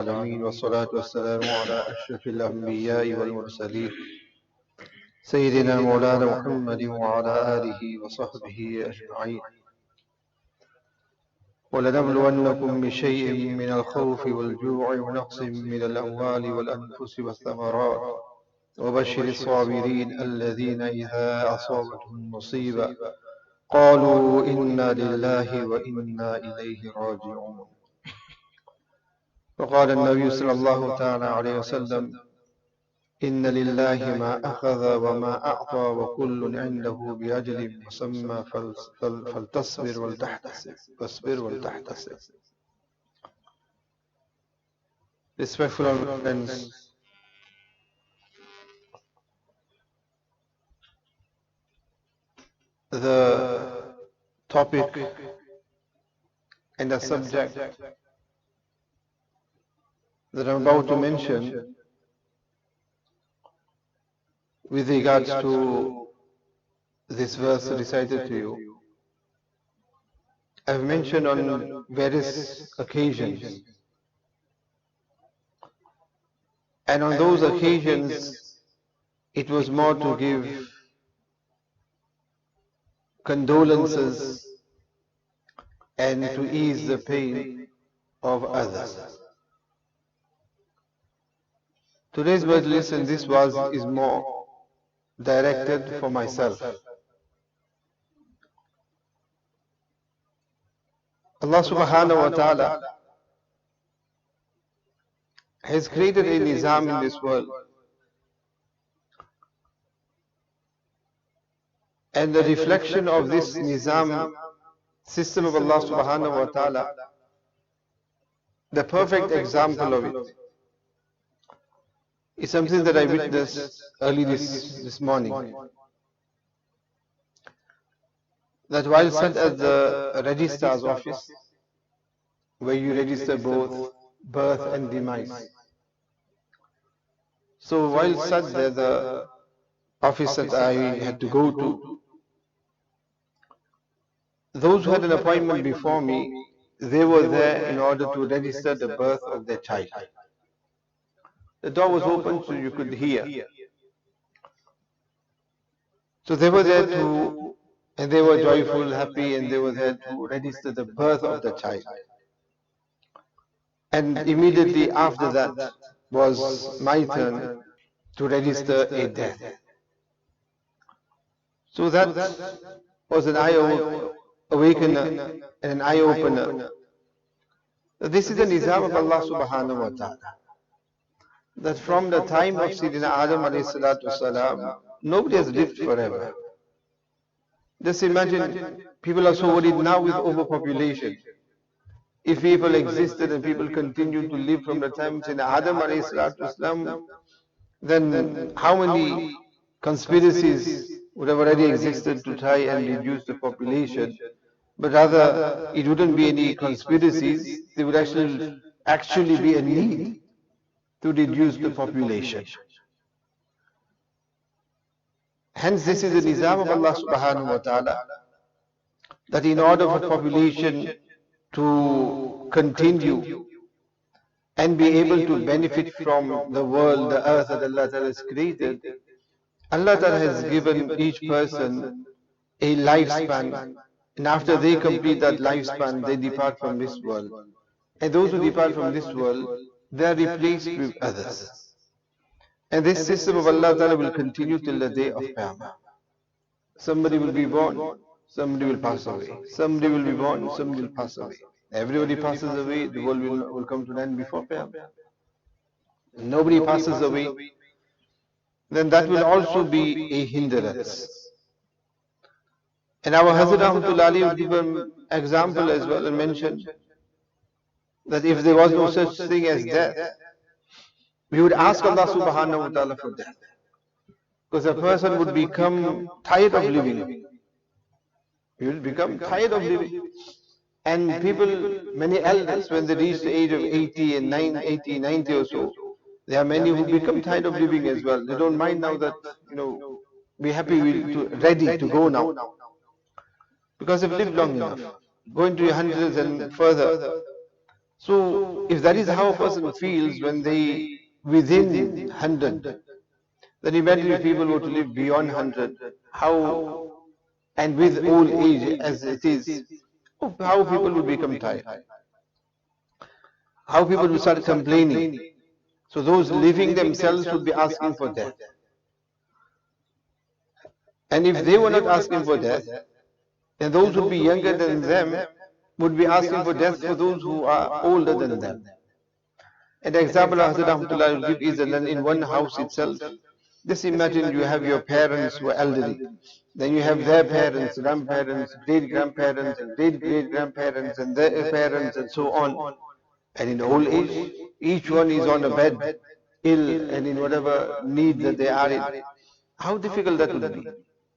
العالمين والصلاة والسلام على أشرف الأنبياء والمرسلين سيدنا مولانا محمد وعلى آله وصحبه أجمعين. ولنبلونكم بشيء من الخوف والجوع ونقص من الأموال والأنفس والثمرات وبشر الصابرين الذين إذا أصابتهم مصيبة قالوا إنا لله وإنا إليه راجعون. وقال النبي صلى الله تعالى عليه وسلم: إن لله ما أخذ وما أعطى وكل عنده بأجل مسمى فلتصبر ولتحتسب فاصبر ولتحتسب. Respectful friends, the topic and the subject that I'm about to mention with regards to this verse recited to you, I've mentioned on various occasions, and on those occasions it was more to give condolences and to ease the pain of others. Today's majlis and this was is more directed for myself. Allah subhanahu wa ta'ala has created a nizam in this world, and the reflection of this nizam, system of Allah subhanahu wa ta'ala, the perfect example of it is something that I witnessed early this morning. That while sat at the registrar's office, where you register both birth and demise. So while sat there, the office that I had to go to, those who had an appointment before me, they were there in order to register the birth of their child. The door was open so you could hear. So they were there to, and they were joyful, happy, and they were there to register the birth of the child. And immediately after that was my turn to register a death. So that was an eye-awakener and an eye-opener. This is the nizam of Allah subhanahu wa ta'ala. That from the time of Sayyidina Adam alayhi salatu wasalam, nobody has lived forever. Just imagine, people are so worried now with overpopulation. If people existed and people continue to live from the time of Sayyidina Adam alayhi salatu wasalam, then how many conspiracies would have already existed to try and reduce the population? But rather, it wouldn't be any conspiracies, there would actually be a need to reduce the population. Hence, this is the nizam of Allah subhanahu wa ta'ala, that in order for population to continue and be able to benefit from the world, the earth that Allah Ta'ala has created, Allah Ta'ala has given each person a lifespan, and after they complete that lifespan, they depart from this world. And those who depart from this world, they are replaced with others. And this system of Allah Ta'ala will continue till the day of Qiyamah. Somebody will be born, somebody will pass away. Somebody will be born, somebody will pass away. Everybody passes away, the world will come to an end before Qiyamah. Nobody passes away, then that will also be a hindrance. And our Hazrat Rahmatullah Ali would give an example as well and mention that if there was no such thing as death, we would ask Allah subhanahu wa ta'ala for death. Because a person would become tired of living. He will become tired of living. And people, many elders, when they reach the age of 80 and 90 or so, there are many who become tired of living as well. They don't mind now that, be happy, ready to go now. Because they've lived long enough. Go into your hundreds and further. So if that is how a person feels when they within 100, then imagine if people were to live beyond 100, how, and with old age as it is, how people would become tired, how people would start complaining. So those living themselves would be asking for death. And if they were not asking for death, then those who would be younger than them would be asking for death for those who are older than them. An example Hazrat will give is that in one house itself, just imagine you have your parents who are elderly. Then you have their parents, grandparents, great-grandparents, and great-great-grandparents, and their parents, and so on. And in old age, each one is on a bed, ill, and in whatever need that they are in. How difficult that would be.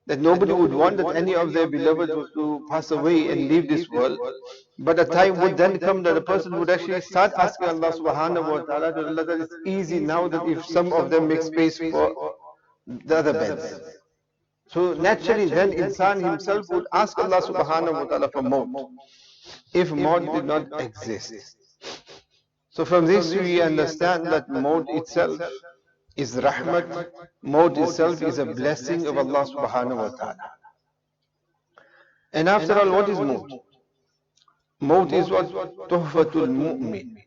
That nobody would want that any of their beloved was to pass away and leave this world. But a time would then come that a person would actually start asking Allah subhanahu wa ta'ala to Allah that it's easy now that if some of them make space for the other beds. So naturally then insan himself would ask Allah subhanahu wa ta'ala for maut, if maut did not exist. So from this we understand that maut itself is rahmat, maut itself is a blessing of Allah subhanahu wa ta'ala. And after all, what is maut? Maut is what? Tuhfatul mu'min.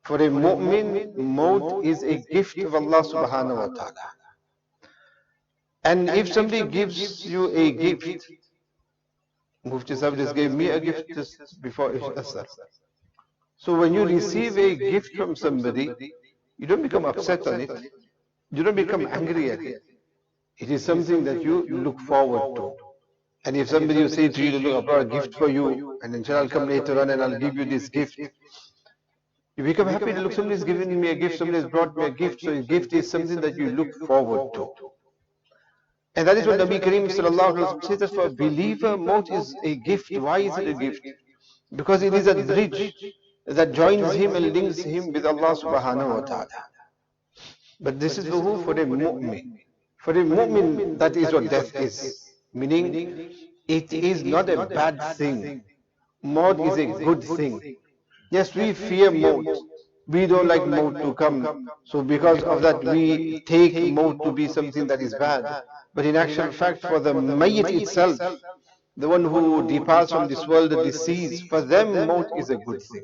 For a mu'min, maut is a gift of Allah subhanahu wa ta'ala. And if somebody gives you a gift, Mufti Zubair just gave me a gift just before Asr. So when you receive a gift from somebody, you don't become upset on it. You don't become angry at it. It is something that you look forward to. And if somebody will say to you, look, I brought a gift for you, and inshallah I'll come later on and I'll give you this gift. You become happy to look, somebody's given me a gift, somebody's brought me a gift, so a gift is something that you look forward to. And that is what Nabi Kareem sallallahu alaihi wasallam says that for a believer, maut is a gift. Why is it a gift? Because it is a bridge that joins him and links him with Allah subhanahu wa ta'ala. But this is for who? For a mu'min. For a mu'min, that is what death is. Meaning, it is not a bad thing. Maut is a good thing. Yes, we fear maut. We don't like maut to come. So because of that, we take maut to be something that is bad. But in actual fact, for the mayyit itself, the one who departs from this world, the deceased, for them, maut is a good thing.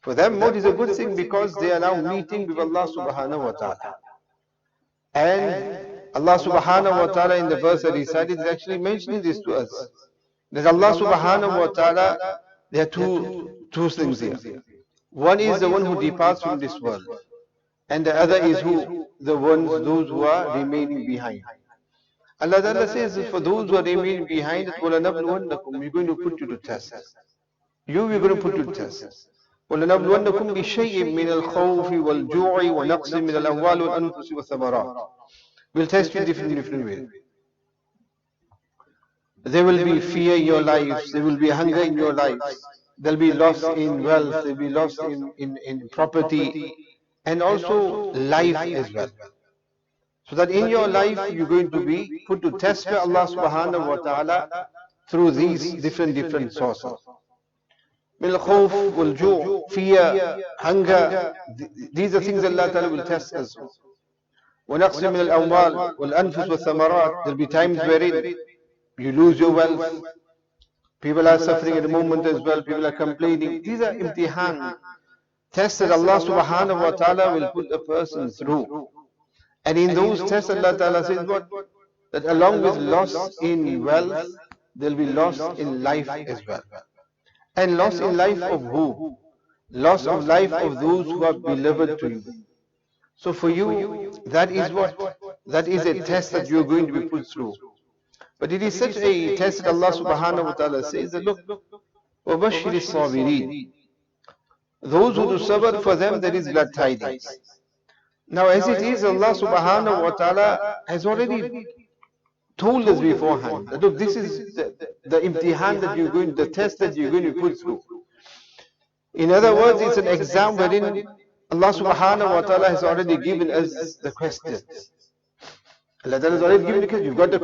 For them, maut is a good thing because they are now meeting with Allah subhanahu wa ta'ala. And Allah subhanahu wa ta'ala in the verse that he cited is actually mentioning this to us. That Allah subhanahu wa ta'ala, there are two things here. One is the one who departs from this world. And the other is who? Those who are remaining behind. Allah Ta'ala says, for those who are remaining behind, we're going to put you to test. We're going to put you to test. وَلَنَبْلُوَنَّكُمْ بِشَيْءٍ مِّنَ الْخَوْفِ وَالْجُوعِ وَنَقْصٍ مِّنَ الْأَمْوَالِ وَالْأَنفُسِ وَالثَّمَرَاتِ. We'll test you different ways. There will be fear in your lives, there will be hunger in your lives, there will be loss in wealth, there will be loss in property, and also life as well. So that in your life you're going to be put to test by Allah subhanahu wa ta'ala through these different sources. Min al-khawf wal-ju', fear, hunger, these are things Allah Ta'ala will test us. وَنَقْصٍ مِّنَ الْأَمْوَالِ وَالْأَنفُسِ وَالثَّمَرَاتِ. There'll be times wherein you lose your wealth. People are suffering at the moment as well. People are complaining. These are imtihan, tests that Allah subhanahu wa ta'ala will put a person through. And in those tests Allah Ta'ala says what? That along with loss in wealth, there'll be loss in life as well. And loss in life of who? Loss of life of those who are beloved to you. So for you, that is what? That is a test that you are going to be put through. But it is such a test that Allah subhanahu wa ta'ala says that look, وَبَشِّرِ الصَّابِرِينَ. Those who do sabr, for them there is glad tidings. Now as it is, Allah subhanahu wa ta'ala has already told us beforehand that look, this is the imtihan that you're going, the test that you're going to put through. In other words, it's an exam wherein Allah subhanahu wa ta'ala has already given us the questions. Allah Ta'ala has already given the questions. You've got the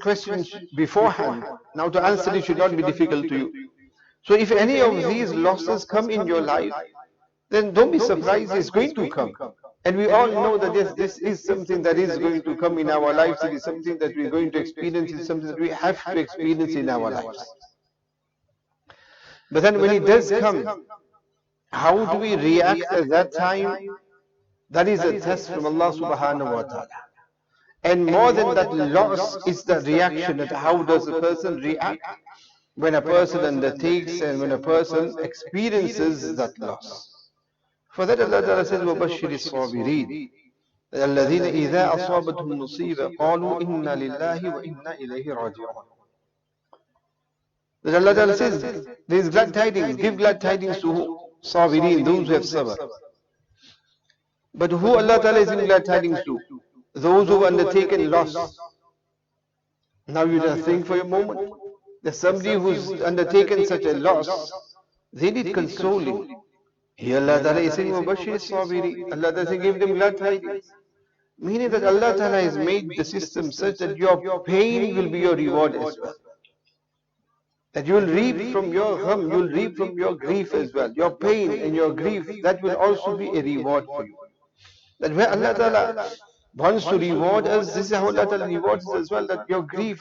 questions beforehand. Now to answer it should not be difficult to you. So if any of these losses come in your life, then don't be surprised, it's going to come. And we all know that yes, this is something that is going to come in our lives, it is something that we're going to experience, it is something that we have to experience in our lives. But then when it does come, how do we react at that time? That is a test from Allah subhanahu wa ta'ala. And more than that loss is the reaction, that how does a person react when a person undertakes and when a person experiences that loss. For that Allah Ta'ala says, وَبَشِّرِ الصَّابِرِينَ الَّذِينَ إِذَا أَصَابَتْهُمْ مُصِيبَةٌ قَالُوا إِنَّا لِلَّهِ وَإِنَّا إِلَيْهِ راجعون. That Allah Ta'ala says, there is glad tidings, give glad tidings to Sabirin, those who have sabr. But who Allah Ta'ala is giving glad tidings to? Those who have undertaken loss. Now you just think for a moment, that somebody who's undertaken such a loss, they need consoling. Here Allah Ta'ala is saying, وَبَشِّرِ الصَّابِرِينَ. Allah Ta'ala is giving them glad tidings. Meaning that Allah Ta'ala has made the system such that your pain will be your reward as well. That you will reap from your gham, you will reap from your grief as well. Your pain and your grief, that will also be a reward for you. That where Allah Ta'ala wants to reward us, this is how Allah Ta'ala rewards us as well, that your grief,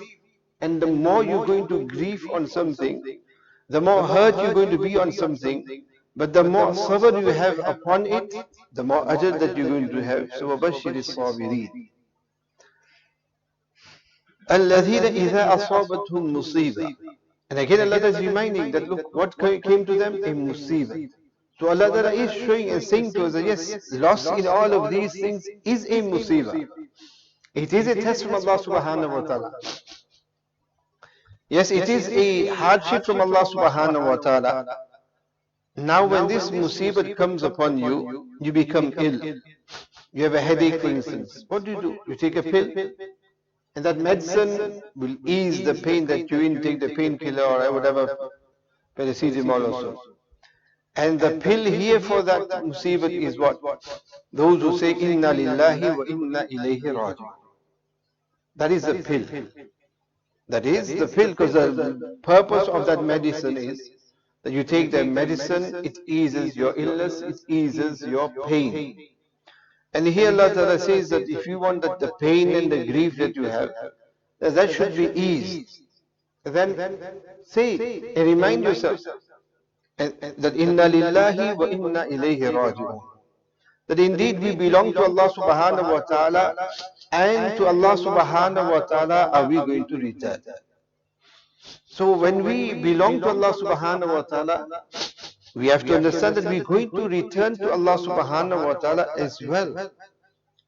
and the more you're going to grieve on something, the more hurt you're going to be on something, but the more sabr you have upon it, the more ajr that you're going to have. So وَبَشِّرِ الصَّابِرِينَ الَّذِينَ إِذَا أَصَابَتْهُمْ مُصِيبَةٌ. And again Allah is reminding that look, what came to them? A musibah. So Allah Ta'ala is showing and saying to us that yes, loss in all of these things is a musibah. It is a test from Allah subhanahu wa ta'ala. Yes, it is a hardship from Allah subhanahu wa ta'ala. Now when this musibah comes upon you, you become ill. You have a headache, for instance. What do? You take a pill, and that medicine will ease the pain that you intake, the painkiller or whatever, paracetamol or so. And the pill here for that musibah is what? Those who say, Inna lillahi wa inna ilayhi raji'un. That is the pill. That is the pill, because the purpose of that medicine is that you take the medicine, it eases your illness, it eases your pain. And here Allah Ta'ala says that if you want that the pain and the grief that you have, that should be eased. Then say and remind yourself that Inna lillahi wa inna ilayhi raji'un. That indeed we belong to Allah subhanahu wa ta'ala, and to Allah subhanahu wa ta'ala are we going to return. So when we belong to Allah subhanahu wa ta'ala, we have to understand that we're going to return to Allah subhanahu wa ta'ala as well.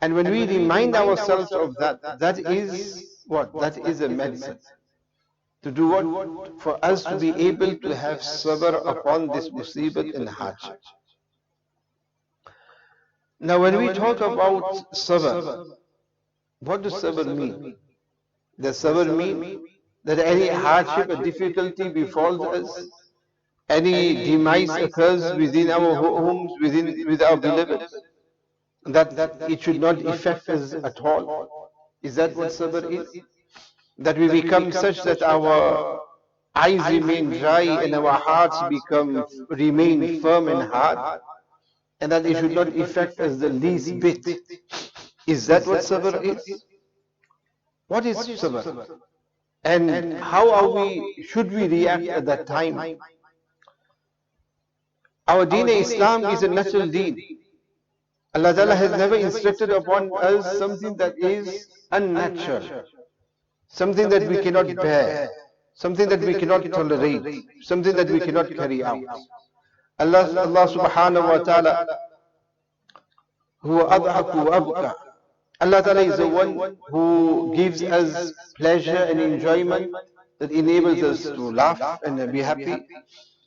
And when we remind ourselves of that, that is what? That is a medicine. To do what? For us to be able to have sabr upon this musibat and hardship. Now when we talk about sabr, what does sabr mean? Does sabr mean that any hardship or difficulty befalls us, any demise occurs within our homes, with our beloved, that it should not affect us at all? Is that what sabr is? That we become such that our eyes remain dry and our hearts remain firm and hard, and that it should not affect us the least bit. Is that what sabr is? What is sabr? And how should we react at that time? Our deen Islam is a natural deen. Allah Ta'ala has never instructed upon us something that is unnatural, something that we cannot bear, something that we cannot tolerate, something that we cannot carry out. Allah subhanahu wa ta'ala, huwa adhaku wa abka. Allah Ta'ala is the one who gives us pleasure and enjoyment, that enables us to laugh and be happy.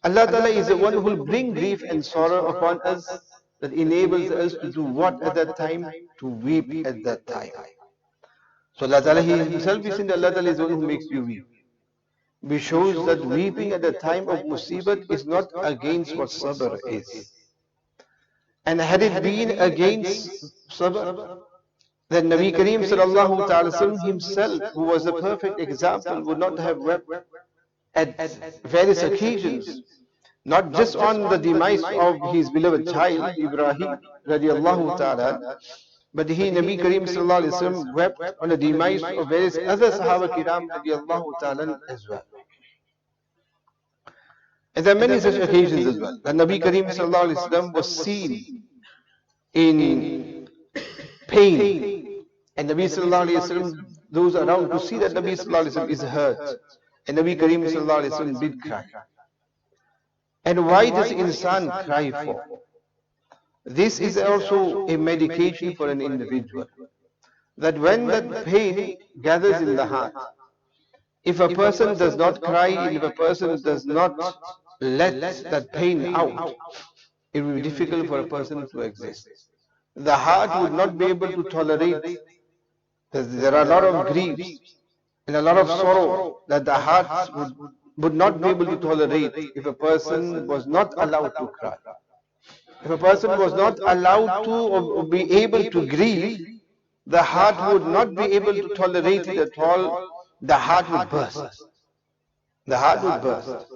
Allah Ta'ala is the one who will bring grief and sorrow upon us, that enables us to do what at that time? To weep at that time. So Allah Ta'ala Himself is saying that Allah Ta'ala is the one who makes you weep. Which shows that weeping at the time of musibat is not against what sabr is. And had it been against sabr, then Nabi Kareem sallallahu ta'ala sallam himself, who was a perfect example, would not have wept. at various occasions, not just on the demise of his beloved child Ibrahim radiallahu ta'ala, but he, Nabi Kareem sallallahu alaihi wasallam, wept on the demise of various other Sahaba Kiram radiallahu ta'ala as well. And there are many such occasions as well. And Nabi Kareem sallallahu alaihi wasallam was seen in pain, and Nabi sallallahu alaihi wasallam, those around to see that Nabi sallallahu alaihi wasallam is hurt, and Nabi Kareem sallallahu alaihi wasallam did cry. And why does insan cry for? This is also a medication for an individual, that when that pain gathers in the heart, if a person does not cry, and if a person does not let that pain out, it will be difficult for a person to exist. The heart would not be able to tolerate. There are a lot of griefs and a lot of sorrow that the heart would not be able to tolerate if a person was not allowed to cry. If a person was not allowed to or be able to grieve, the heart would not be able to tolerate it at all. The heart would burst. The heart would burst.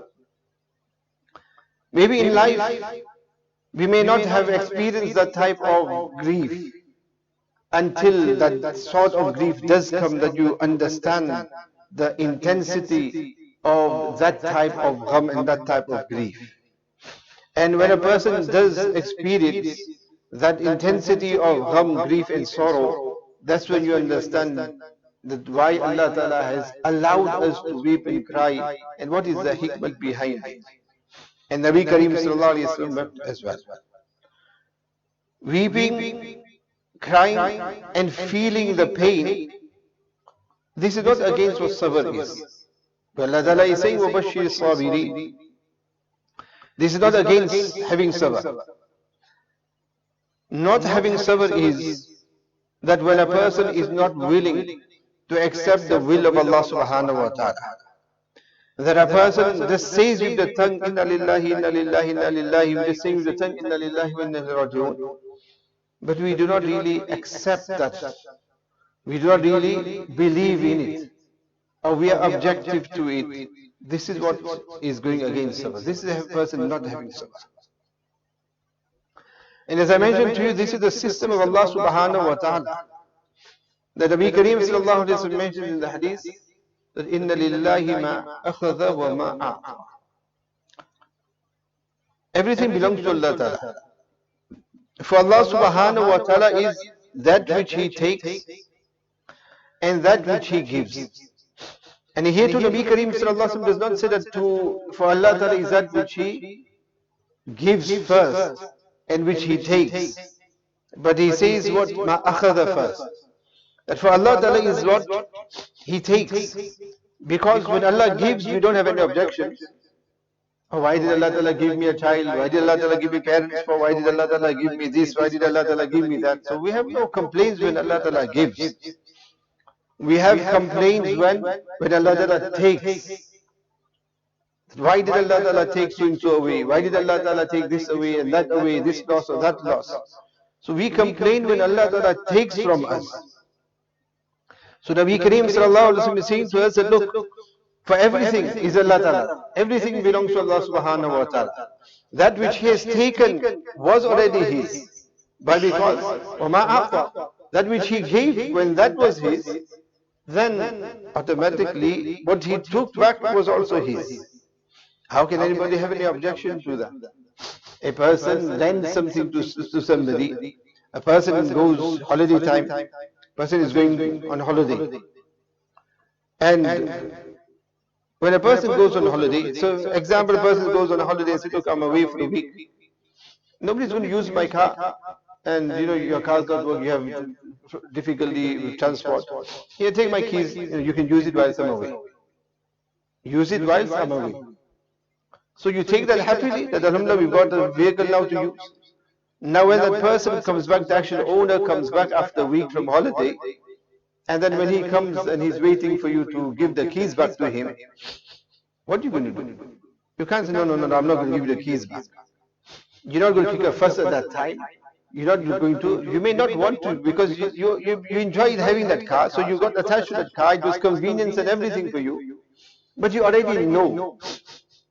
Maybe in life, we may not have experienced that type of grief until that sort of grief does come, that you understand the intensity of that type of gham and that type of grief. And when a person does experience that intensity of gham, grief and sorrow, that's when you understand that why Allah Ta'ala has allowed us to weep and cry, and what is the hikmah behind it. And Nabi Kareem sallallahu alaihi wasallam wept as well. Weeping, crying and feeling the pain, this is not against what sabr is. But Allah Ta'ala is saying, وَبَشِّرِ الصَّابِرِينَ. This is not against having sabr. Not having sabr is that when a person is not willing to accept the will of Allah subhanahu wa ta'ala, that a person just says with the tongue, Inna lillahi, inna lillahi, inna lillahi, just saying with the tongue, Inna lillahi wa inna ilaihi raji'un. But we do not really accept that. We do not really believe in it, or we are objective to it. This is what is going against sabr. This is a person not having sabr. And as I mentioned to you, this is the system of Allah subhanahu wa ta'ala. The Nabi Kareem sallallahu alayhi wa sallam mentioned in the hadith that inna lillahi ma akhadha wa ma a'ta. Everything belongs to Allah Ta'ala. For Allah subhanahu wa ta'ala is that which He takes and that which He gives. And here to Nabi Kareem sallallahu alayhi wa sallam does not say that for Allah Ta'ala is that which He gives first and which He takes. But He says what? Ma akhadha first. That for Allah Ta'ala is what He takes. Because when Allah gives, we don't have any objections. Oh, why did Allah Ta'ala give me a child? Why did Allah Ta'ala give me parents for? Why did Allah Ta'ala give me this? Why did Allah Ta'ala give me that? So we have no complaints when Allah Ta'ala gives. We have complaints when Allah Ta'ala takes. Why did Allah Ta'ala take so and so away? Why did Allah Ta'ala take this away and that away, this loss or that loss? So we complain when Allah Ta'ala takes from us. So Nabi Kareem sallallahu alaihi wasallam is saying to us that look, for everything is Allah Ta'ala. Everything belongs to Allah subhanahu wa ta'ala. That which He has taken was already His. But because وَمَا أَعْطَى, that which He gave, when that was His, then automatically what He took back was also His. How can anybody have any objection to that? A person lends something to somebody. A person goes holiday time. Person is going on holiday. And when a person goes on holiday, so example, a person goes on a holiday and says, look, I'm away for a week. Nobody's going to use my car. And you know, your car's got work, you have difficulty with transport. Here, take my keys, you can use it whilst I'm away. Use it whilst I'm away. So you take that happily, that alhamdulillah, we've got a vehicle now to use. Now when that person comes back, the actual owner comes back after a week from holiday, and then when he comes and he's waiting for you to give the keys back to him, what are you going to do? You can't say, no, I'm not going to give you the keys back. You're not going to kick a fuss at that time. You're not going to, you may not want to, because you enjoyed having that car, so you got attached to that car, it was convenience and everything for you. But you already know,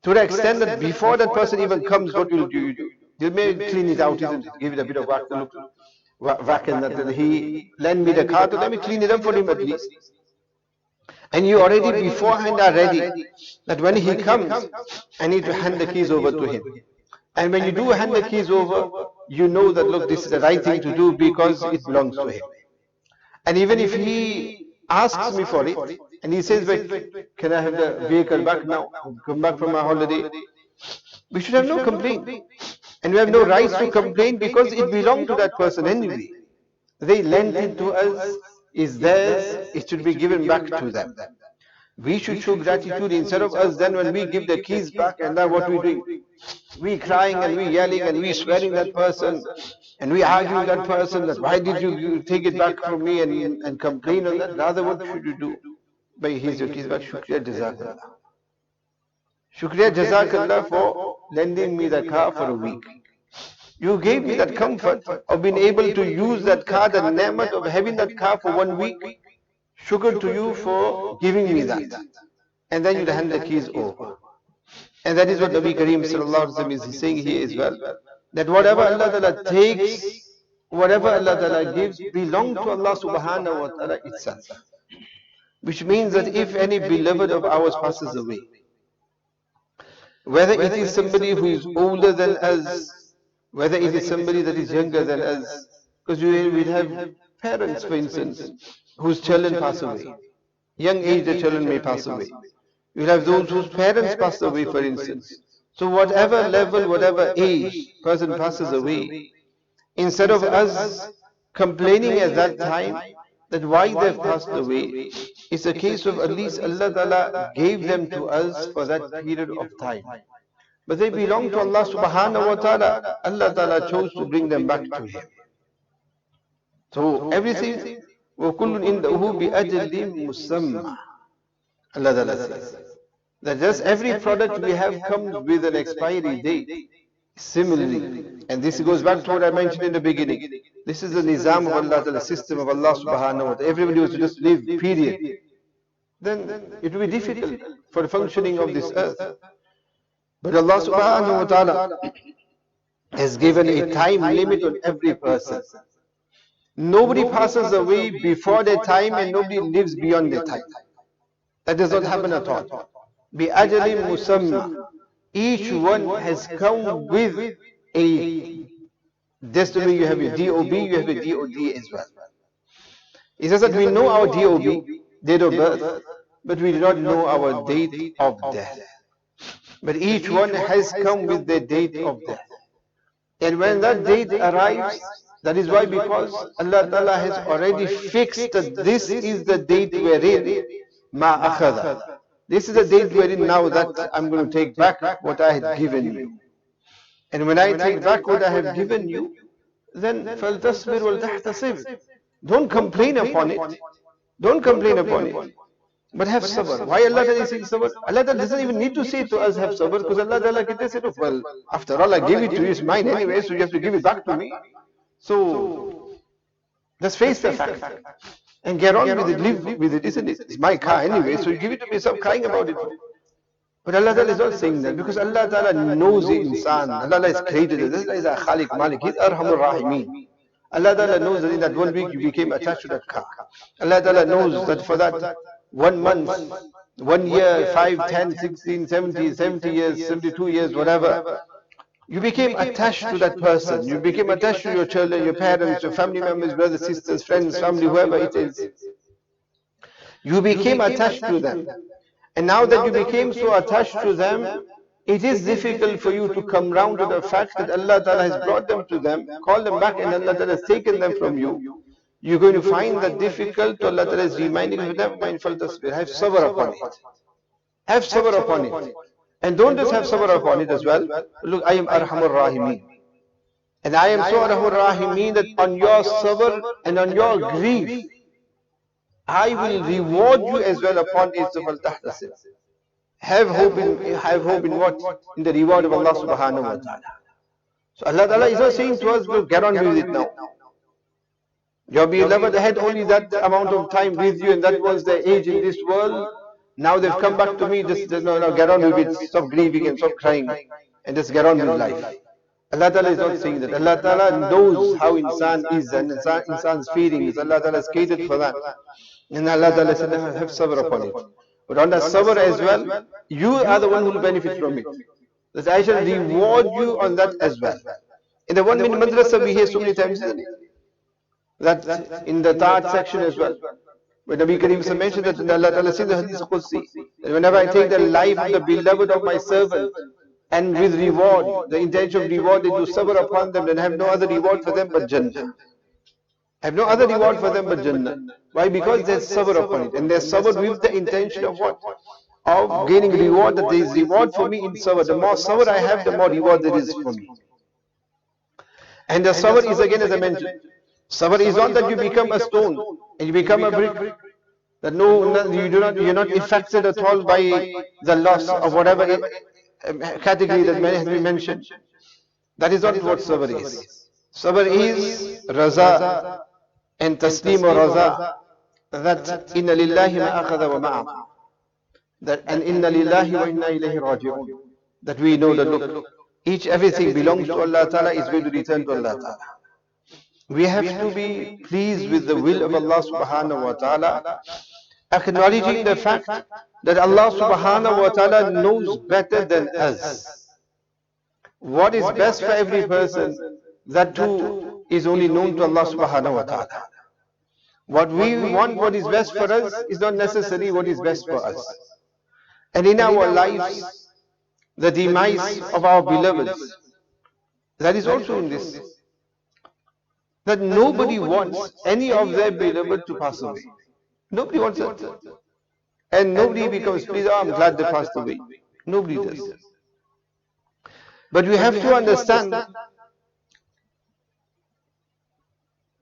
to the extent that before that person even comes, what will you do? You may clean it out, isn't it? Give it a bit of whack, whack and that he lend me the car, to let me clean it up for him at least. And you already beforehand are ready that when he comes, I need to hand the keys over to him. And when you do hand the keys over, you know that, look, this is the right thing to do because it belongs to him. And even if he asks me for it, and he says, wait, can I have the vehicle back now? Come back from my holiday. We should have no complaint. And we have no rights to complain because it belonged to that person anyway. They lent it to us, is theirs, it should be given back to them. We should show gratitude instead of us then when we give the keys back, and then what we do? We crying and we yelling and we swearing that person and we arguing that person that why did you take it back from me and complain on that. Rather, what should you do? By here's your keys back, Shukriya Jazakallah. Shukriya Jazakallah for lending me the car for a week. You gave me that comfort of being able to use that car, the ni'mat of having that car for 1 week. Shukr to you for giving me that. And then you hand the keys over. And that is what Nabi Kareem sallallahu alaihi wasallam is saying here as well. That whatever Allah Ta'ala takes, whatever Allah Ta'ala gives, belong to Allah subhanahu wa ta'ala itself. Which means that if any beloved of ours passes away, whether it is somebody who is older than us, whether it is somebody that is younger than us, because we have parents, for instance, whose children pass away. Young age, the children may pass away. You have those whose parents pass away, for instance. So whatever level, whatever age person passes away, instead of us complaining at that time that why they've passed away, it's a case of at least Allah Ta'ala gave them to us for that period of time. But they belong to Allah subhanahu wa ta'ala. Allah Ta'ala chose to bring them back to Him. So everything, وَكُلٌّ إِنْدَهُ بِأَجَلٍ مُسَمَّى. Allah Ta'ala says that just every product we have comes with an expiry date. Similarly, and this goes back to what I mentioned in the beginning. This is the nizam of Allah, the system of Allah subhanahu wa ta'ala. Everybody was to just live, period. Then it will be difficult for the functioning of this earth. But Allah subhanahu wa ta'ala has given a time limit on every person. Nobody passes away before their time and nobody lives beyond their time. That does not happen at all. بِأَجَلٍ مُسَمَّى. Each one has come with a destiny. You have a DOB, you have a DOD as well. It says that we know our DOB, date of birth, but we do not know our date of death. But each one has come with their date of death. And when that date arrives, that is why, because Allah Ta'ala has already fixed that this is the date wherein ma akhadha. This is the date wherein now that I'm going to take back what I had given you. And when I take back what I have given you, then فَلْتَصْبِرْ وَلْتَحْتَصِبْ. Don't complain upon it. Don't complain upon it. But have sabr. Why Allah Ta'ala is saying sabr? Allah Ta'ala doesn't even need to say to us have sabr, because Allah Ta'ala can say, well, after all I gave it to you, it's mine anyway, so you have to give it back to me. So just face the fact and get on with it, live with it, isn't it? It's my car anyway, so you give it to me, stop crying about it. But Allah Ta'ala is not saying that, because Allah Ta'ala knows the insan. Allah Ta'ala has created it. This is a Khaliq Malik. He's Arhamur Rahimeen. Allah Ta'ala knows that in that 1 week you became attached to that car. Allah Ta'ala knows that for that 1 month, 1 year, 5, 10, 16, 70, 70 years, 72 years, whatever, you became attached to that person. You became attached to your children, your parents, your family members, brothers, sisters, friends, family, whoever it is. You became attached to them. And now that you became so attached to them, it is difficult for you to come round to the fact that Allah Ta'ala has brought them to them, called them back, and Allah Ta'ala has taken them from you. You're going to find that difficult. Allah Ta'ala is reminding you, never mind, have sabr upon it. Have sabr upon it. And don't just have sabr upon it as well. Look, I am Arhamur Rahimeen. And I am so Arhamur Rahimeen that on your sabr and on your grief, I will reward you as well upon it. Have hope in what? In the reward of Allah subhanahu wa ta'ala. So Allah Ta'ala is not saying to us, look, get on with it now. Your beloved had only that amount of time with you, and that was the age in this world. Now they've come back to me, just no, get on with it, stop grieving and stop crying, and just get on with life. Allah Ta'ala is not saying that. Allah Ta'ala knows how insan is and insan's feelings. Allah Ta'ala is catered for that. And Allah Ta'ala said, have sabr upon it. But on that sabr as well, you are the one who will benefit from it. That I shall reward you on that as well. In the 1 minute madrasa we hear so many times, isn't it? That in the third section as well. When Nabi Kareem mentioned that Allah Ta'ala said in the Hadith Qudsi, that whenever I take the life of the beloved of my servant, and with reward, the intention of reward is to sabr upon them, and have no other reward for them but Jannah. Have no other reward for them but Jannah. Why? Because there's sabr upon it. And there's sabr with the intention of what? Of gaining reward, that there is reward for me in sabr. The more sabr I have, the more reward there is for me. And the sabr is, again, as I mentioned, sabr is not that you become a stone and you become a brick. That you're not affected at all by the loss of whatever category that has been mentioned. That is not what sabr is. Sabr is raza and taslim or raza. That inna lillahi ma akhadha wa ma that and inna lillahi wa inna ilayhi raji'un. That we know that look, everything belongs to Allah Ta'ala, is going to return to Allah Ta'ala. We have to be pleased with the will of Allah Subhanahu wa Ta'ala, acknowledging the fact that Allah Subhanahu wa Ta'ala knows better than us. What is best for every person, that too is only known to Allah Subhanahu wa Ta'ala. What we want, what is best for us, is not necessarily what is best for us. And in our lives, the demise of our beloveds, that is also in this. That nobody wants any of their beloved to pass away. Nobody wants that. And nobody becomes pleased, oh, I'm glad they passed away. Nobody does. But we have to understand that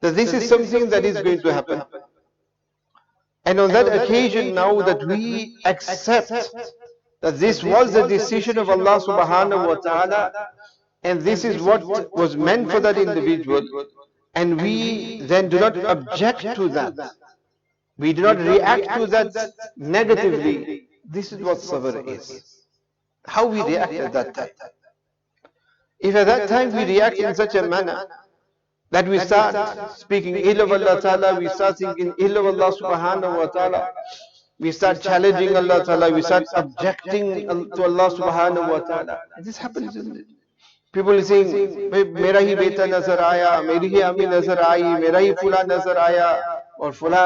this is something that is going to happen. And on that occasion now, that we accept that this was the decision of Allah Subhanahu wa Ta'ala, and this is what was meant for that individual, and we then do not object to that. We do not react to that negatively. This is what sabr is. How we react at that time. If at that time we react in such a manner that we start speaking ill of Allah Ta'ala, we start thinking ill of Allah Subhanahu wa Ta'ala, we start challenging Allah Ta'ala, we start objecting to Allah Subhanahu wa Ta'ala. This happens, isn't it? People are saying, मेरा ही बेटा नजर आया, मेरी ही अम्मी नजर आई, मेरा ही फुला नजर आया, और फुला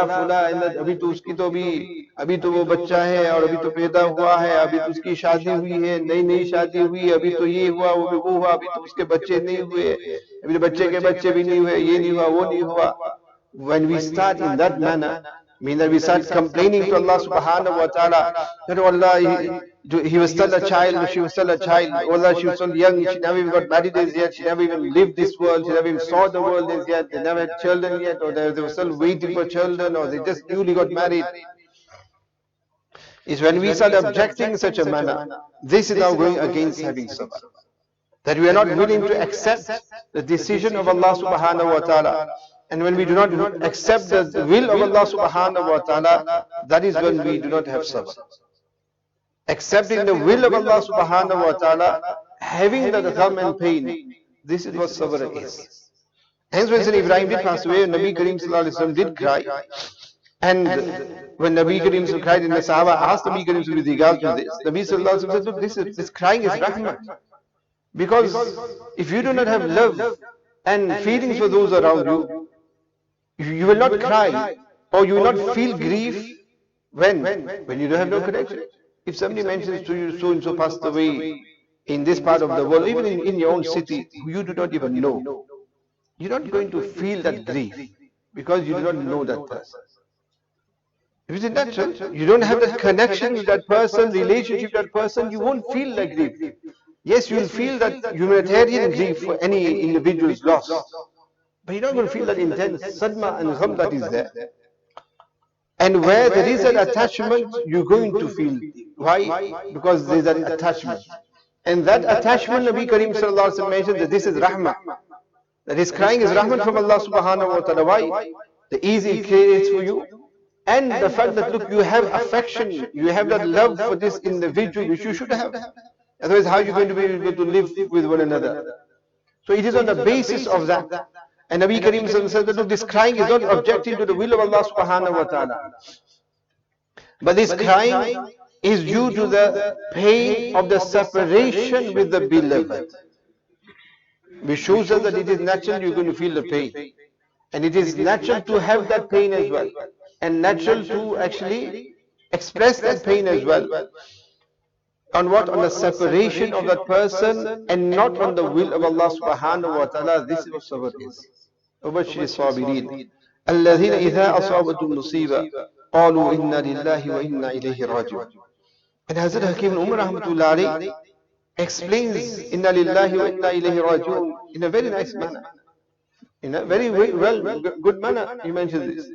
अभी तो उसकी तो अभी तो वो बच्चा है, और अभी तो पैदा हुआ है, अभी तो उसकी शादी हुई है, नई शादी हुई, अभी तो ये हुआ, वो हुआ, अभी तो उसके बच्चे नहीं हुए, अभी तो बच्चे के बच्चे भी नहीं हुए, ये नहीं हुआ, वो नहीं हुआ. When we start in that manner, mean that we start complaining to Allah Subhanahu wa Ta'ala, that Allah, he was still a child, she was still a child, Allah, she was still young, she never even got married as yet, she never even lived this world, she never even saw the world as yet, they never had children yet, or they were still waiting for children, or they just newly got married. Is when we start objecting in such a manner, this is now going against having sabr. That we are not willing to accept the decision of Allah Subhanahu wa Ta'ala. And when we do not accept the will of Allah Subhanahu wa Ta'ala, that is when we do not have sabr. Accepting the will of Allah Subhanahu wa Ta'ala, having the gham and pain, this is what sabr is. Hence when Ibrahim did pass away, Nabi Kareem Sallallahu Alaihi Wasallam did cry. And when Nabi Kareem Sallallahu cried, and the Sahaba asked Nabi Kareem Sallallahu with regard to this, Nabi Sallallahu Alaihi Wasallam said, look, this crying is rahmah. Because if you do not have love and feelings for those around you, you will not cry, or you will not feel grief when you don't have no connection. If somebody mentions to you, so and so passed away in this part of the world, even in your own city, you do not even know, you're not going to feel that grief, because you do not know that person. If it's natural, you don't have that connection with that person, relationship with that person, you won't feel that grief. Yes, you will feel that humanitarian grief for any individual's loss, but you're not going to feel that intense sadma and gham that is there. And where there is an attachment, you're going to feel. Why? Because there is an attachment. And that attachment, Nabi Kareem Sallallahu Alaihi Wasallam mentioned that this is rahmah. That his crying is rahmah from Allah Subhanahu wa Ta'ala. Why? The ease it creates for you, and the fact that, look, you have affection, you have that love for this individual which you should have. Otherwise, how are you going to be able to live with one another? So it is on the basis of that. And Nabi Kareem said that, look, this crying is not objecting to the will of Allah subhanahu wa ta'ala. But this crying is due to the pain of the separation with the beloved, which shows us that it is natural you're going to feel the pain. And it is natural to have that pain as well. And natural to actually express that pain as well. On what? On the separation of that person and not on the will of Allah subhanahu wa ta'ala. This is what sabr is. وَبَشِّرِ الصَّابِرِينَ الَّذِينَ إِذَا أَصَابَتْهُمْ مُصِيبَةٌ قَالُوا إِنَّا لِلَّهِ وَإِنَّا إِلَيْهِ رَاجِعُونَ. And Hazrat Hakim Umar rahmatullah alayhi explains Inna lillahi wa inna ilayhi raji'un in a very nice manner. In a very well, good manner, he mentions this.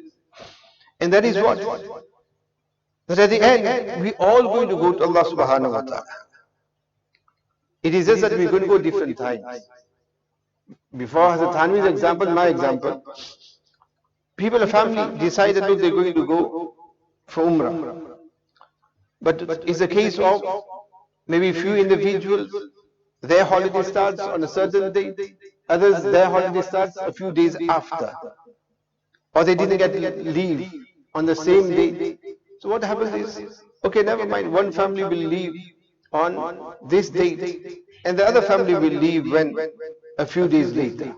And that is what? That at the end, we all going to go to Allah subhanahu wa ta'ala. It is just that we're going to go different times. Before Hazrat Thanvi's example, my example, people, a family decided that they're going to go for Umrah. But it's a case of maybe few individuals, their holiday starts on a certain date, others their holiday starts a few days after, or they didn't get leave on the same date. So what happens is, okay, never mind, one family will leave on this date and the other family will leave when a few days later.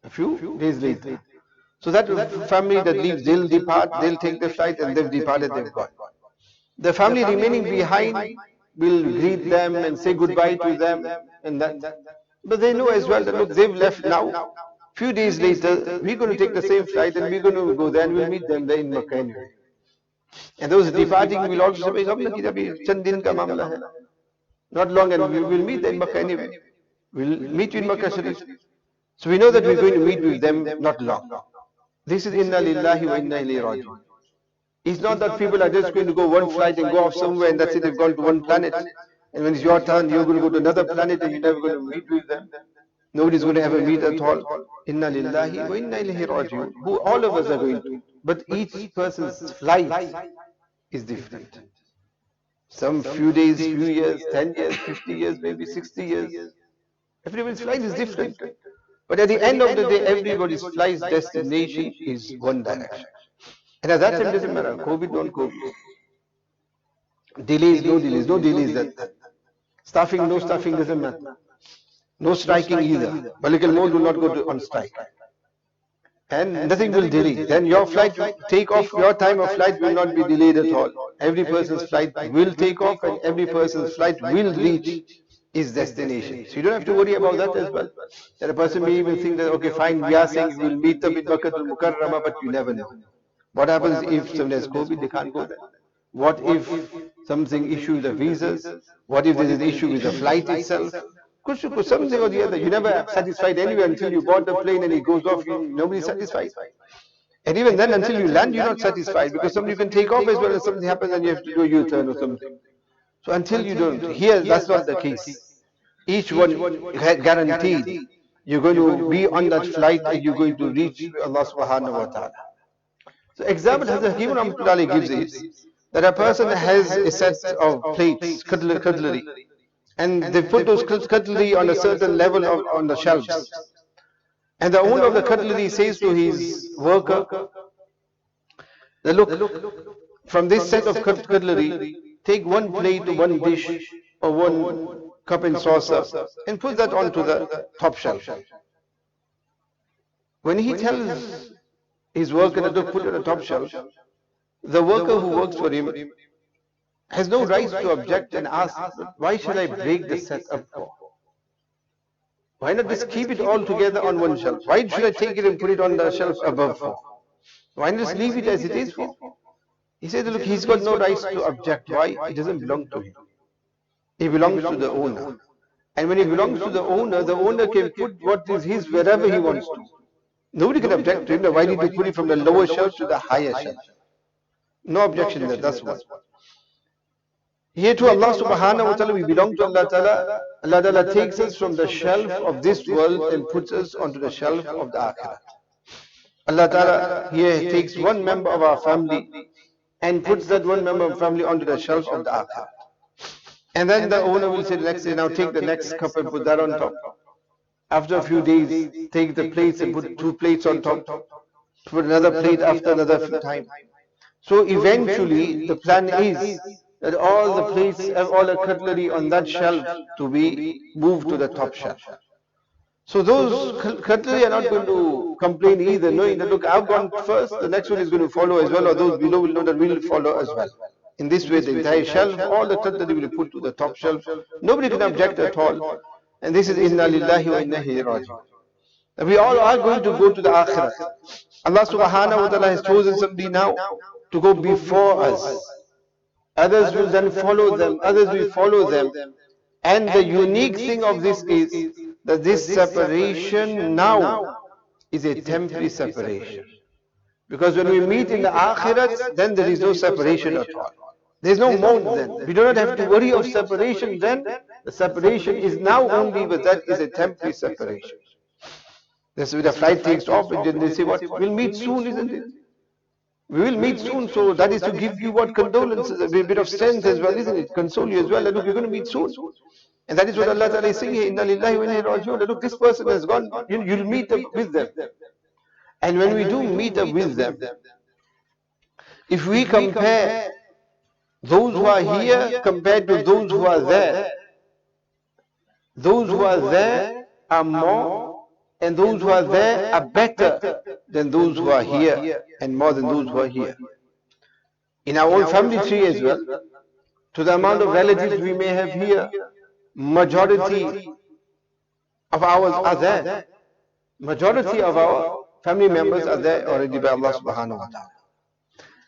A few days later. So that family that leaves, they'll depart, they'll take the flight, and they've departed, they've gone. The family remaining behind will greet them and say goodbye to them and that. But they know as well that, look, they've left now. Few days later, we're going to take the same flight and we're going to go there and we'll meet them there in Makkah anyway. And those departing will also say, Chand din ka mamla hai. Not long, and we will meet them in Makkah anyway. We'll meet you in Makkah Sharif. So we know that we're going to meet with them not long. This is Inna lillahi wa inna ilayhi raji'un. It's not that people are just going to go one flight and go off somewhere and that's it, they've gone to one planet. And when it's your turn, you're going to go to another planet and you're never going to meet with them. Nobody's going to ever meet at all. Inna lillahi wa inna ilayhi raji'un. Who all of us are going to. But each person's flight is different. Some few days, few years, 10 years, 50 years, maybe 60 years. Everybody's flight is different. But at the end of the day, everybody's flight's destination is one direction. And at that time, it doesn't matter. COVID, non-COVID. Delays, no delays. That. Staffing, no staffing doesn't matter. No striking either. Balikal more do not go on strike. And nothing will delay. Then your flight take off, your time of flight will not be delayed at all. Every person's flight will take off and every person's flight will reach his destination. So you don't have to worry about that as well. That a person may even think that, okay, fine, we are saying we'll meet them in Makkah al-Mukarramah, but you never know. What happens if someone has COVID, they can't go there? What if something issue with the visas? What if there is an issue with the flight itself? Something or the other. You never satisfied anywhere until you board the plane and it goes off, nobody's satisfied. And even then, until you land, you're not satisfied because somebody can take off as well as something happens and you have to do a U-turn or something. So until you don't, here that's not the case. Each one guaranteed you're going to be on that flight and you're going to reach Allah subhanahu wa ta'ala. So example Hazrat Hakim Rahmatullah gives is that a person has a set of plates, cutlery, and they put those cutlery on a certain level on the shelves. And the owner of the cutlery says to his worker, that look, from this set of cutlery, take one plate, one dish, or one cup and saucer, and put that onto the top shelf. When he tells his worker to put it on the top shelf, the worker who works for him has no right to object and ask, why should I break the set up for? Why not just keep it all together on one shelf? Why should I take it and put it on the shelf above for? Why not just leave it as it is for? He said, look, he's got no rights to object. Why? It doesn't belong to him. It belongs to the owner. And when it belongs to the owner can put what is his wherever he wants to. Nobody can object to him. Why did you put it from the lower shelf to the higher shelf? No objection there, that's what. Here to Allah subhanahu wa ta'ala, we belong to Allah ta'ala. Allah ta'ala takes us from the shelf of this world and puts us onto the shelf of the Akhirah. Allah Ta'ala here takes one member of our family and puts that one member of family onto the shelf of the Akhirah. And then the owner will say the next day, now take the next cup and put that on top. After a few days, take the plates and put 2 plates on top. Put another plate after another few time. So eventually, the plan is that all the plates have all the cutlery on that shelf to be moved to the top shelf. So those cutlery are not going to complain either, knowing that look, I've gone first, the next one is going to follow as well, or those below will know that we will follow as well. In this way, the entire shelf, all the cutlery will be put to the top shelf. Nobody can object at all. And this is inna lillahi wa inna ilayhi raji'un. We all are going to go to the Akhirah. Allah subhanahu wa ta'ala has chosen somebody now to go before us. Others will then follow them, others will follow them. And the unique thing of this is that this separation now is a temporary separation. Because when we meet in the Akhirat, then there is no separation at all. There is no more then. We do not have to worry of separation then. The separation is now only, but that is a temporary separation. That's why the flight takes off and then they say, what? We'll meet soon, isn't it? We will meet soon, so that is to give you what condolences, a bit of strength as well, isn't it? Console you as well. Look, you're going to meet soon. And that is what Allah Ta'ala is saying here, inna lillahi wa inna ilayhi raji'un. Look, this person has gone, you'll meet up with them. And when we do meet up with them, if we compare those who are here compared to those who are there are more, and those who are there are better than those who are here, and more than those who are here. In our own family tree as well, to the amount of relatives we may have here, majority of ours are there. Majority of our family members are there already by Allah subhanahu wa ta'ala.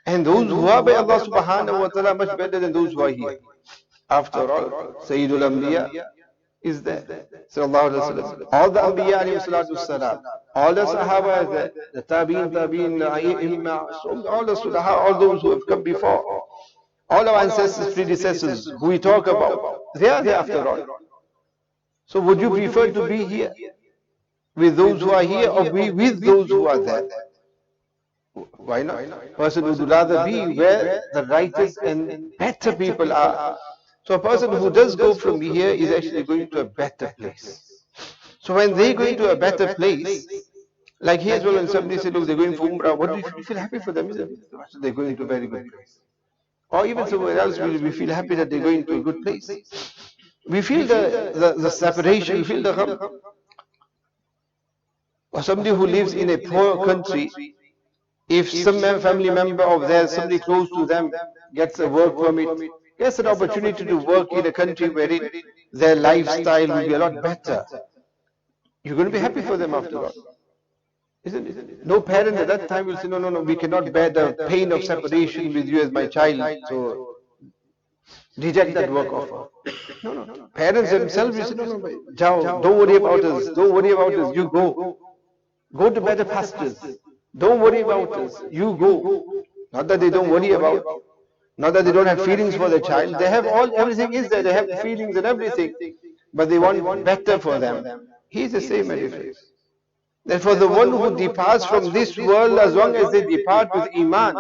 And those who are by Allah subhanahu wa ta'ala much better than those who are here. After all, Sayyidul Anbiya is there. Sallallahu Alaihi Wasallam. All the Anbiya alayhi salatu salam, all the Sahaba are there. The Tabi'in, the A'immah, all the Sulaha, all those who have come before. All our ancestors, predecessors, who we talk about, they are there after all. So would you prefer to be here with those who are here, or be with those who are there? Why not? Person would rather be where the righteous and better people are. So a person who does go from here is actually going to a better place. So when they go into a better place, like here as well, when somebody said, look, they're going for Umrah, what do you feel happy for them, isn't it? They're going to a very good place. Or even somewhere else, we feel happy that they're going to a good place. We feel the separation, we feel the gham. Or somebody who lives in a poor country, if some family member of theirs, somebody close to them, gets a work permit, gets an opportunity to work in a country wherein their lifestyle will be a lot better, you're going to be happy for them after all. Isn't it? No parent at that time will say, no, we cannot bear the pain of separation with you as my child, so reject that work offer. No. Parents themselves will say, no, Jao, don't worry about us, you go. Go to better pastures. Don't worry about us, you go. Not that they don't worry about, not that they don't have feelings for their child. They have everything is there, they have feelings and everything, but they want better for them. He is the same difference. Therefore, the one who departs from this world, as long as they depart with Iman,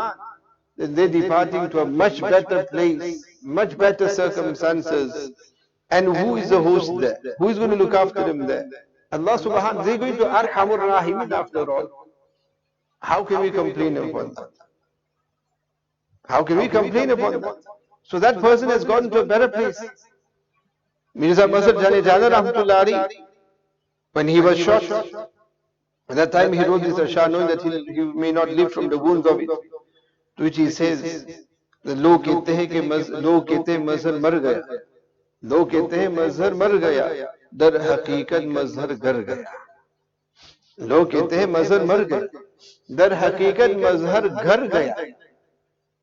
then they're departing to a much better place, much better circumstances. And who is the host there? Who is going to look after them there? Allah subhanahu, they're going to Arhamur Rahimin after all. How can we complain upon that? How can we complain upon that? So that person has gone to a better place. Mirza Masar Jane Jana Rahmatullahi, when he was shot, at that time he wrote this Ashar, knowing that he may not live from the wounds of it, to which he says, the log kehte hain ki log kehte hain mazhar mar gaya, log kehte hain mazhar mar gaya, dar haqiqat mazhar gar gaya. Log kehte hain mazhar mar gaya, dar haqiqat mazhar gar gaya.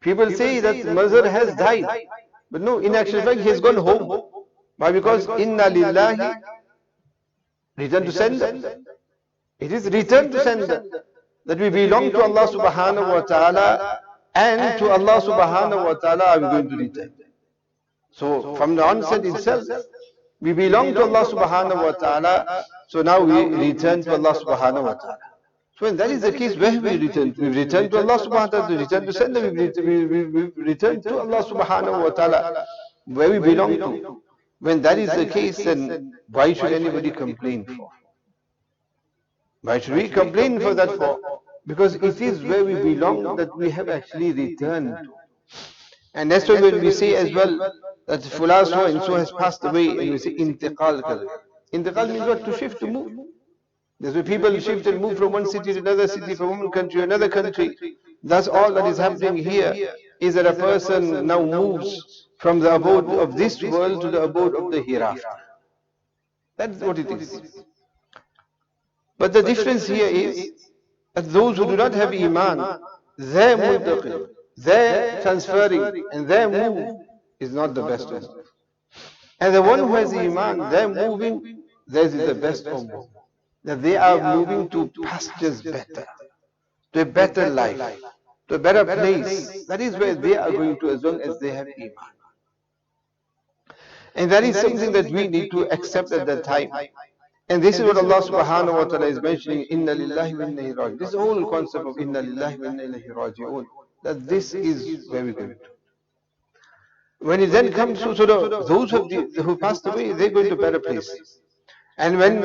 People say that mazhar has died, but no, in actual fact he has gone home. Why? Because inna lillahi, return to sender. It is return to sender, that we belong to Allah subhanahu wa ta'ala, and to Allah subhanahu wa ta'ala are we going to return. So from the onset itself, we belong to Allah subhanahu wa ta'ala, so now we return to Allah subhanahu wa ta'ala. So when that is the case, where have we returned? We've returned to Allah subhanahu wa ta'ala, we returned to Sender, we've returned to Allah subhanahu wa ta'ala, where we belong to. When that is the case, then why should anybody complain for? Why should we complain for that for? Because it is where we belong that we have actually returned to. And that's why when we say as well that Fulan so and so has passed away, and we say intiqal kar. Intiqal means what? To shift, to move. That's why people shift and move from one city to another city, from one country to another country. That's all that is happening here, is that a person now moves from the abode of this world to the abode of the hereafter. That's what it is. But the difference here is that those who do not have Iman, their muntaqil, their transferring and their move is not the best of move. And the one who has Iman, their moving, theirs is the best of move. That they are moving to pastures better, to a better life, to a better place. That is where they are going to as long as they have Iman. And that is something that we need to accept at that time. And this is what Allah subhanahu wa ta'ala is mentioning, Inna lillahi wa inna ilayhi raji'un. This whole concept of Inna lillahi wa inna ilayhi raji'un, that this is where we're going to. When it then comes to sort of those who passed away, they're going to better places. And when,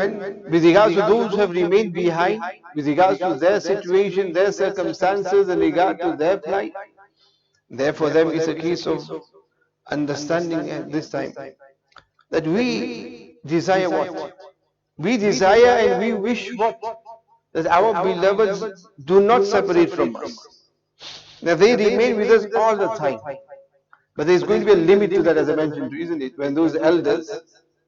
with regards to those who have remained behind, with regards to their situation, their circumstances, in regard to their plight, therefore them is a case of understanding at this time that we desire what? We desire and we wish what? That our beloveds do not separate from us. Now they remain with us all the time. But there is going to be a limit to that, as I mentioned to you, isn't it? When those elders,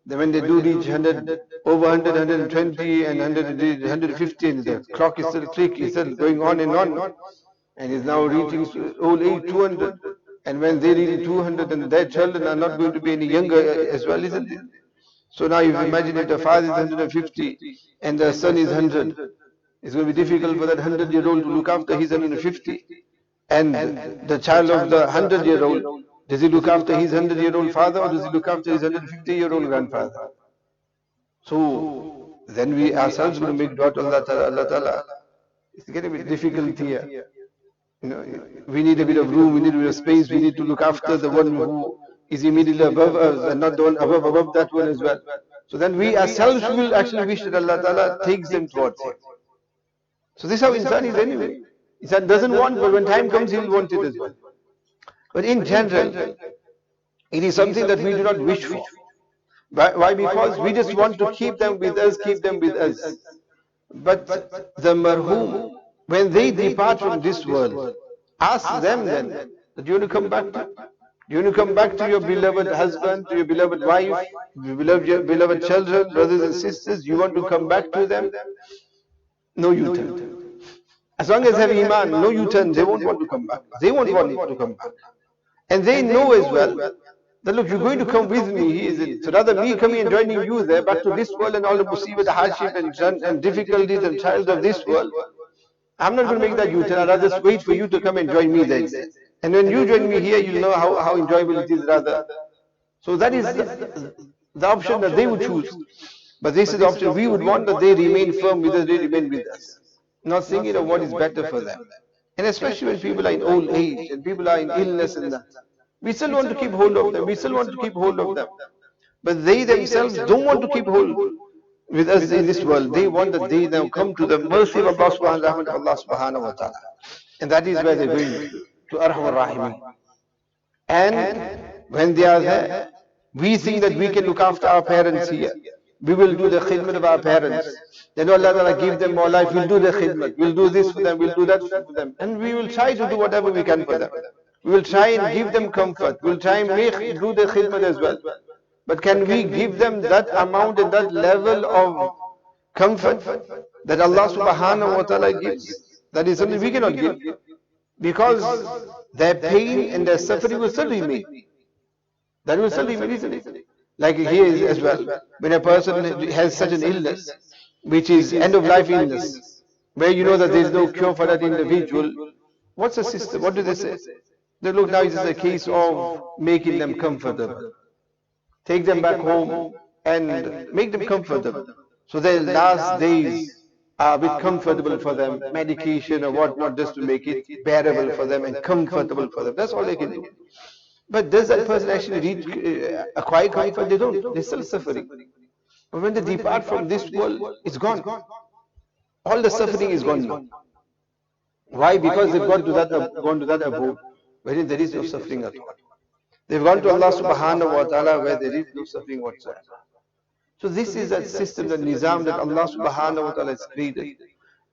when they do reach 100, over 100, 120 and 150, the clock is still click, is still going on, and is now reaching old age 200. And when they reach 200, and their children are not going to be any younger as well, isn't it? So now you imagine if the father is 150 and the son is 100, it's going to be difficult for that 100-year-old to look after his 150. And the child of the 100-year-old, does he look after his 100-year-old father or does he look after his 150-year-old grandfather? So then we ourselves will make dua to Allah Ta'ala. It's getting a bit difficult here. You know, we need a bit of room, we need a bit of space, we need to look after the one who is immediately above us and not the one above that one as well. So then we ourselves will actually wish that Allah Ta'ala takes them towards Him. So this is how insan is anyway. Insan doesn't want, but when time comes, he will want it as well. But in general, it is something that we do not wish for. Why? Because we just want to keep them with us, keep them with us. But the marhum, when they depart from this world, ask them then, that you want to come back to? You want to come back to your beloved husband, to your beloved wife, your beloved children, brothers and sisters? You want to come back to them? No U-turn. As long as they have Iman, no U-turn, they won't want to come back. They won't want to come back. And they know as well that look, you're going to come with me. So rather me coming and joining you there back to this world and all the musibah, the hardship and difficulties and trials of this world, I'm not going to make that U-turn. I'll rather just wait for you to come and join me there. And when you join me here, you'll know how enjoyable it is rather. So that is the option that they would choose. But this is the option we would want, that they remain firm with us, they remain with us. Not thinking of what is better for them. And especially when people are in old age and people are in illness and that. We still want to keep hold of them. We still want to keep hold of them. But they themselves don't want to keep hold with us in this world. They want that they now come to the mercy of Allah subhanahu wa ta'ala. And that is where they're going to Arhamar Rahimi. And when they are there, we think that we can look after our parents here. We will do the khidmat of our parents. Then Allah Ta'ala give them more life, we'll do the khidmat, we'll do this for them, we'll do that for them. And we will try to do whatever we can for them. We will try and give them comfort, we'll try and do the khidmat as well. But can we give them that amount and that level of comfort that Allah Subhanahu wa Ta'ala gives? That is something we cannot give. Because their pain and their suffering will still remain. That will still remain, isn't it? Like here as well, when a person has such an illness, which is end-of-life illness, where you know that there is no cure for that individual, what's the system? What do they say? They look, now it's a case of making them comfortable. Take them back home and make them comfortable. So their last days a bit comfortable for them, medication or whatnot, just to make it bearable for them and comfortable for them. That's all they can do. But does that person actually acquire comfort? They don't. They're still suffering. But when they depart from this world, it's gone. All the suffering is gone now. Why? Because they've gone to that abode wherein there is no suffering at all. They've gone to Allah subhanahu wa ta'ala where there is no suffering whatsoever. So this is that system, that nizam that Allah subhanahu wa ta'ala has created.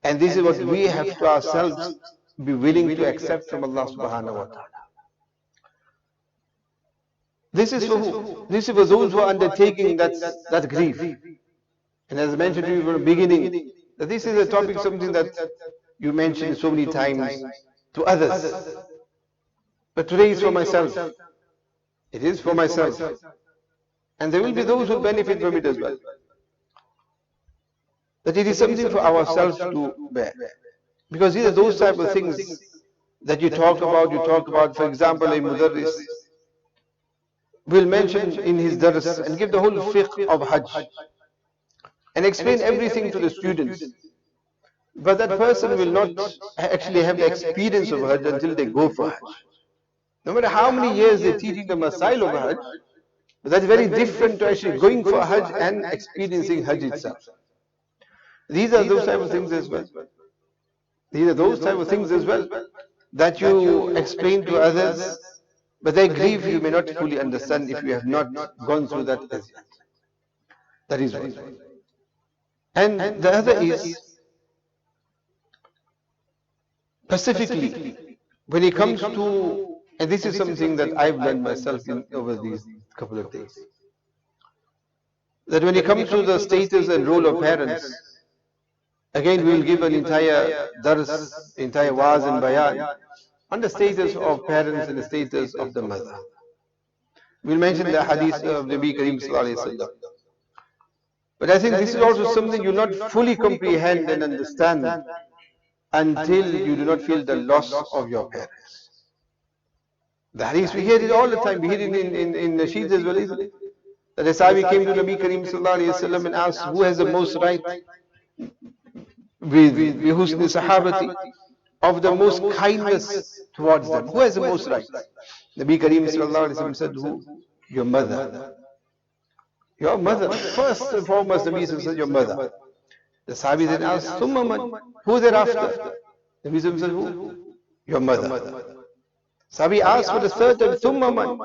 And this is what we have to ourselves be willing to accept from Allah subhanahu wa ta'ala. This is for who? This is for those who are undertaking that grief. And as I mentioned to you from the beginning, that this is a topic, something that you mentioned so many times to others. But today is for myself. It is for myself. And there will be those who benefit from it as well. That it is something for ourselves to bear. Because these are those type of things that you talk about, for example, a mudarris will mention in his dars and give the whole fiqh of Hajj and explain everything to the students. But that person will not actually have the experience of Hajj until they go for Hajj. No matter how many years they're teaching the masail of Hajj, but that's very different to actually going for Hajj and experiencing Hajj itself. These are those type of things as well. These are those type of things as well that you explain to others, but their grief you may not fully understand if you have not gone through that as yet. That is one. And the other is, specifically, when it comes to, and this is something that I've learned myself over these couple of days, that when it comes to the status and role of parents, again we will give an entire dars, entire waz and bayan on the status of parents and the status of the mother. We'll mention the hadith of Nabi Kareem Sallallahu Alaihi Wasallam. But I think this is also something you not fully comprehend and understand until you do not feel the loss of your parents. The hadith, we hear it all the time. We hear it in nasheeds as well, isn't it? That the Sahabi came to Nabi Kareem Sallallahu Alaihi Wasallam and asked, who has the most right with husni sahabati, of the most kindness towards them? Who has the most right? Nabi Kareem Sallallahu Alaihi Wasallam said, who? Your mother. Your mother. First and foremost, Nabi said, your mother. The Sahabi then asked, Summa man? Who thereafter? Nabi said, who? Your mother. Sahabi asked for the third time, Summa man?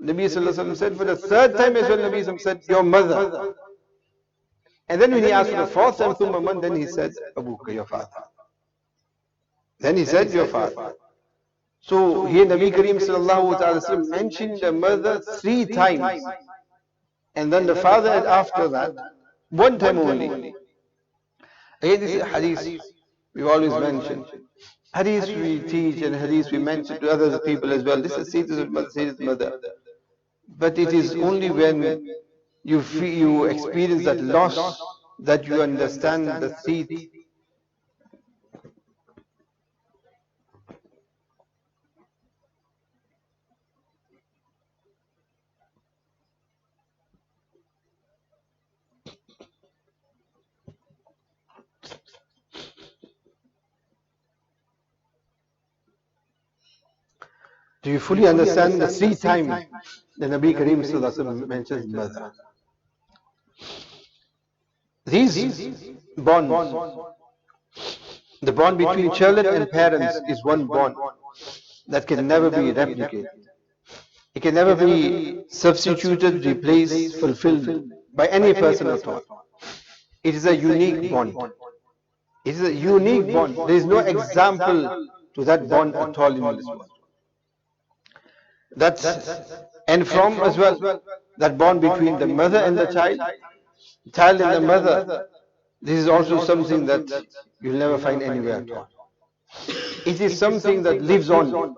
Nabi said, for the third time as well, Nabi said, your mother. And then when he asked for the fourth time, Summa man, then he said, Abuka, your father. Then he said, your father. So here Nabi Kareem Sallallahu Alaihi Wasallam mentioned the mother 3 times. And then the father after that, 1 time only. Again, this is a hadith we've always mentioned. Hadith we teach and hadith we mention to other people as well. This is status of mother. But it is only when you experience that loss that you understand the seed. Do you fully understand the 3 times the Nabi Kareem Sallallahu Alaihi Wasallam mentions mother? These bonds, the bond between children and parents is one bond that can never be replicated. It can never be substituted, replaced, fulfilled by any person at all. It is a unique bond. It is a unique bond. There is no example to that bond at all in this world. And from as well, that bond between the mother and the child and the mother, this is also something that you'll never find anywhere at all. It is something that lives on.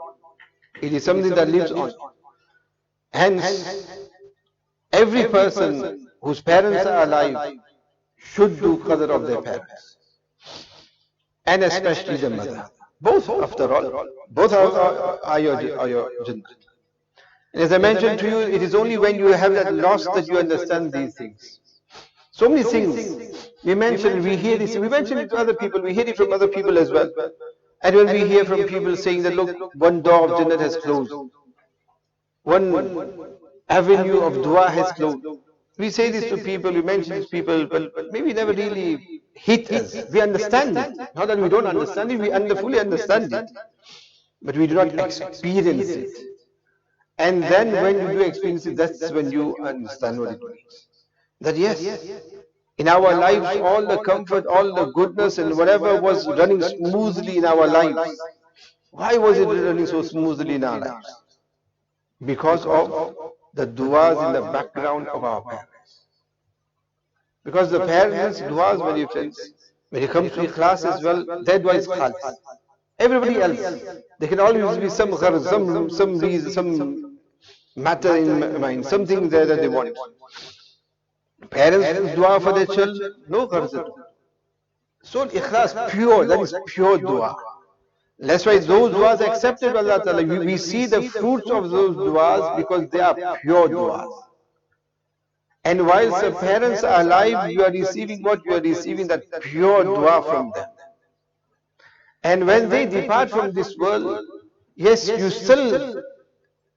It is something that lives on. Hence, every person whose parents are alive should do qadr of their parents. And especially the mother. Both, after all, both are your Jannah. As I mentioned to you, it is only when you have that loss that you understand these things. So many things we mention, we hear this, we mention it to other people, we hear it from other people as well. And when we hear from people saying that, look, one door of Jannah has closed, one avenue of dua has closed. We say this to people, we mention this to people, but maybe never really hit us. We understand it. Not that we don't understand it, we fully understand it. But we do not experience it. And then when you do experience it, that's when you understand what it means. That yes, in our lives, all the comfort, all the goodness and whatever was running smoothly in our lives. Why was it running so smoothly in our lives? Because of the du'as in the background of our parents. Because the parents' du'as, my dear friends, when it comes to class as well, their dua is khalis. Everybody else, there can always be some gharz, some reason, some matter in mind, something there that they want. Parents dua for their children, no gharz at all. So ikhlas, pure, that is pure dua. That's why those du'as are accepted by Allah Ta'ala. We see the fruits of those du'as because they are pure du'as. And whilst the parents are alive, you are receiving what? You are receiving that pure dua from them. And when they depart from this world, yes, you still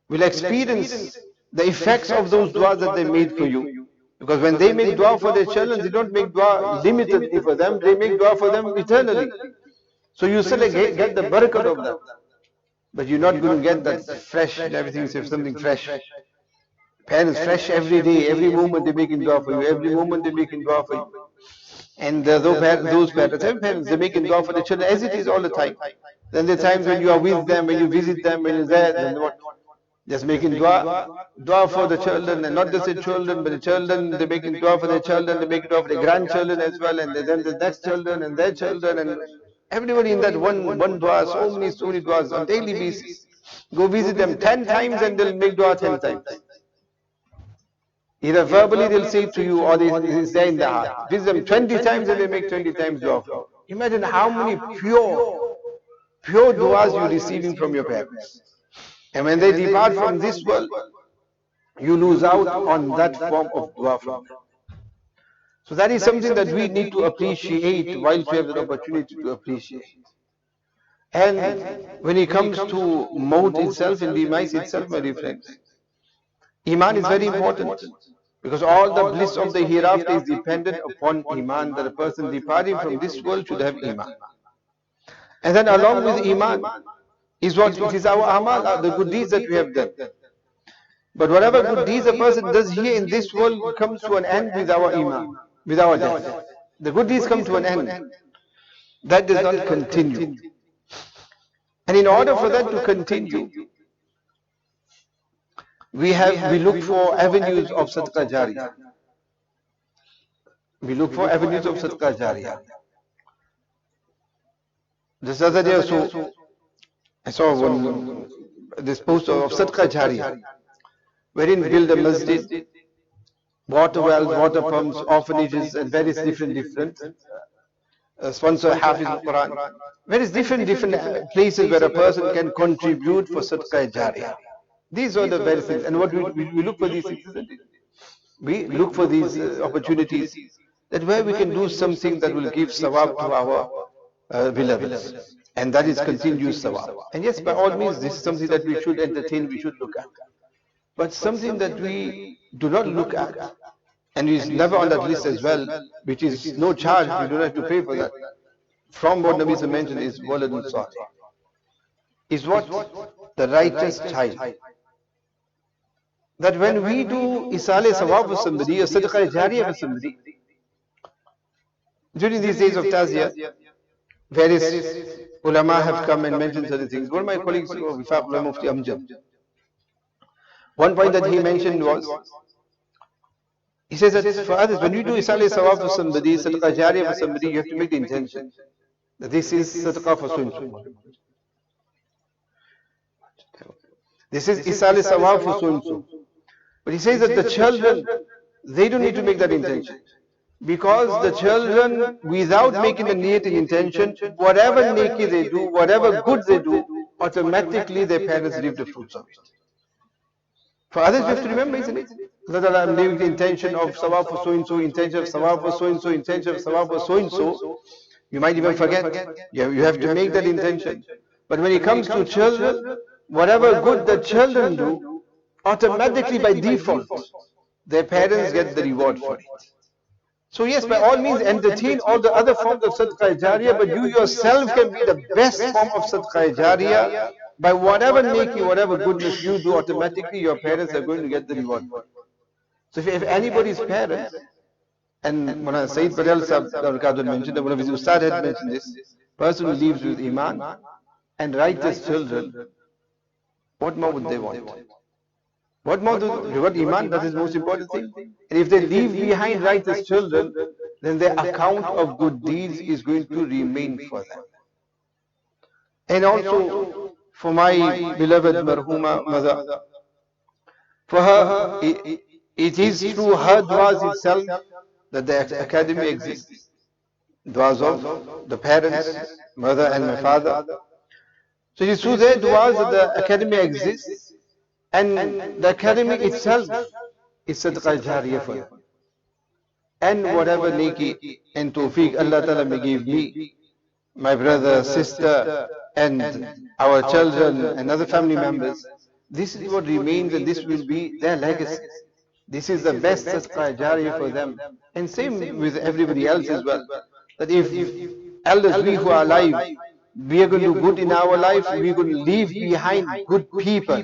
will experience the effects of those du'as that they made for you. Because when they make dua for their children, they don't make dua limitedly for them, they make dua for them eternally. So you still get the barakat of that. But you're not going to get that fresh and everything, if something fresh. Parents fresh every day, every moment they're making dua for you, every moment they're making dua for you. And those parents, they're making dua for the children as it is all the time. Then there are times when you are with them, when you visit them, when you're there, then what? Just making dua for the children, and not just the children, but the children, they're making dua for their children, they're making dua for their grandchildren as well, and then the next children and their children, and everybody in that one dua, so many duas on daily basis. Go visit them 10 times and they'll make dua 10 times. Either verbally they'll say it to you or it's there in the heart. Visit them 20 times and they make 20 times dua for you. Imagine how many pure duas you're receiving from your parents. And when they depart from this world, you lose out on that form of dua from them. So that is something that we need to appreciate whilst we have the opportunity to appreciate. And when it comes to maut itself and demise itself, my dear friends, Iman is very important. Because all the bliss of the hereafter is dependent upon Iman, that a person departing from this world should have Iman. And then along with Iman is what? It is our amal, the good deeds that we have done. But whatever good deeds a person does here in this world comes to an end with our Iman, with our death. The good deeds come to an end. That does not continue. And in order for that to continue, we look for avenues of sadaqah jariyah. We look for avenues of sadaqah jariyah. This other day also, I saw this poster of sadaqah jariyah, wherein build a masjid, water wells, water pumps, orphanages, and various different sponsor Hafizahullah, various different places where a person can contribute for sadaqah jariyah. These are the very things, and what we look for these things, isn't it? We look for these opportunities that where we can do something that will give sawab to our beloveds, and that is continuous sawab. And yes, by all means, this is something that we should entertain, we should look at. But something that we do not look at, and is never on that list as well, which is no charge, we don't have to pay for that. From what Nabi mentioned is waladun salih. Is what? The righteous child. That when we do isale sawab for somebody, or sadaqah jariyah for somebody, during these days of Taziyah, various ulama have come and mentioned certain things. One of my colleagues, Mufti Amjad, one point that he mentioned was, he says that for others, when you do isale sawab for somebody, sadaqah jariyah for somebody, you have to make the intention that this is sadaqah for so-and-so. This is isale sawab for so-and-so. But he says that the children, they don't need to make that intention. Because the children, without making the niyat and intention, whatever neki they do, whatever good they do, automatically their parents reap the fruits of it. For others, we have to remember, isn't it? Allah Ta'ala, I'm leaving the intention of sawab for so and so, intention of sawab for so and so, intention of sawab for so and so. You might even forget. You have to make that intention. But when it comes to children, whatever good the children do, automatically by default, their parents get the reward for it. So yes, by all means entertain all the other forms of sadaqah jariyah, but you yourself can be the best form of sadaqah jariyah. By whatever neki, whatever goodness you do, automatically your parents are going to get the reward for it. So if anybody's parents, and when Sayyid Badal Sahib mentioned, that one of his Ustad had mentioned this, person who lives with Iman and righteous children, what more would they want? What more do they want? Iman, that is the most important thing. And if they leave behind righteous children, then their account of good deeds is going to remain for them. And also, for my beloved Marhuma mother, for her, it is through her du'as itself that the academy exists. Du'as of the parents, mother and my father. So it is through their du'as that the academy exists, and the academy itself is sadaqah jariyah for them. And whatever neki and tawfiq Allah Ta'ala may give me, my brother, sister, and our children and other family members, this is what remains, and this will be their legacy. This is the best sadaqah jariyah for them. And same with everybody else as well. That if elders, we who are alive, we are going to do good in our life, we are going to leave behind good people.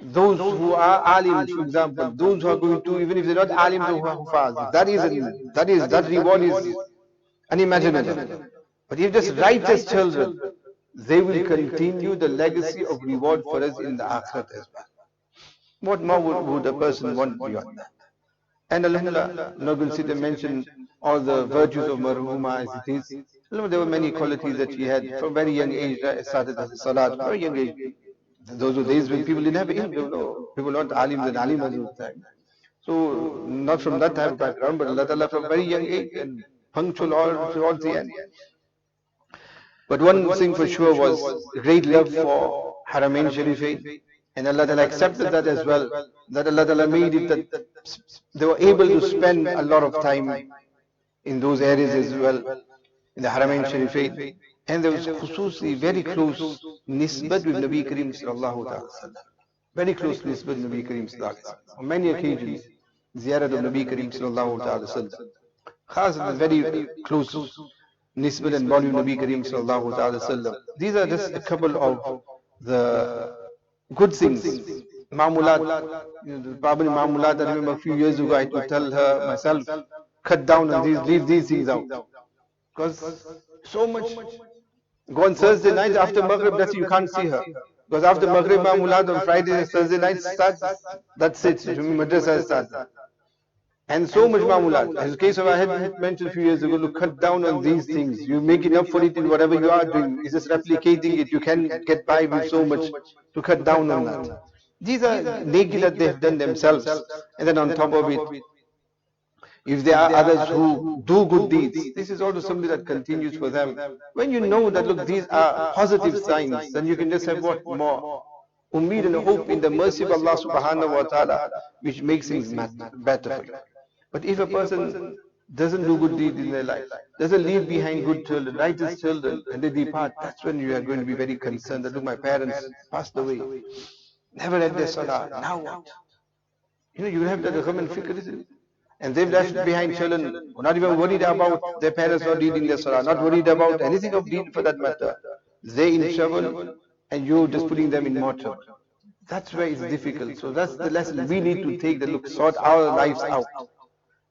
Those who are alims, for example, those who are going to, even if they're not alims or hufaz, that reward is unimaginable. But if just righteous children, they will continue the legacy of reward for us in the akhirat as well. What more would a person want beyond that? And Alhamdulillah, I'm not going to sit and mention all the virtues of Marhuma as it is. There were many qualities that she had from very young age. Started as a salat, very young age. Those were days when people didn't have ilm, people were not alims and alimas at the time. So, not from that type of background, but Allah Ta'ala from very young age and punctual all towards the end. But one thing for sure was great love for Haramain Sharifain. And Allah Ta'ala accepted that as well. That Allah Ta'ala made it that they were able to spend a lot of time in those areas as well, in the Haramain Sharifain. And there was khususi, very close nisbat with Nabi Kareem Sallallahu Ta'ala Sallam. Very close nisbat with Nabi Kareem Sallallahu Ta'ala Sallam. On many occasions, ziyarat of Nabi Kareem Sallallahu Ta'ala Sallam. Khas, very close nisbat and bond with Nabi Kareem Sallallahu Ta'ala Sallam. These are just a couple of the good things. Mamulat, probably Mamulat, I remember a few years ago I had to tell her myself, cut down on these, leave these things out. Because so much. Go on Thursday night after Maghrib, that's it, you can't see her. Because after Maghrib Mamulat on Friday and Thursday night starts, that's it, madrasa starts. And so much Mamulat. As a case of I had mentioned a few years ago, look, cut down on these things. You make enough for it in whatever you are doing. It's just replicating it. You can get by with so much to cut down on that. These are neki that they have done themselves. And then on top of it, if there are others who do good deeds, this is also something that continues for them. When you know that, look, these are positive signs, then you can just have what more? Ummeed and hope in the mercy of Allah subhanahu wa ta'ala, which makes things better for you. But if a person doesn't do good deeds in their life, doesn't leave behind good children, righteous children, and they depart, that's when you are going to be very concerned that, look, my parents passed away, never had their salah, now what? You will have that gham and fikr, isn't it? And they've left behind children, not even worried about their parents not reading their salah, not worried about anything of deen for that matter. They in trouble, and you just putting them in more trouble. That's where it's difficult. So that's the lesson we need to take, that look, sort our lives out.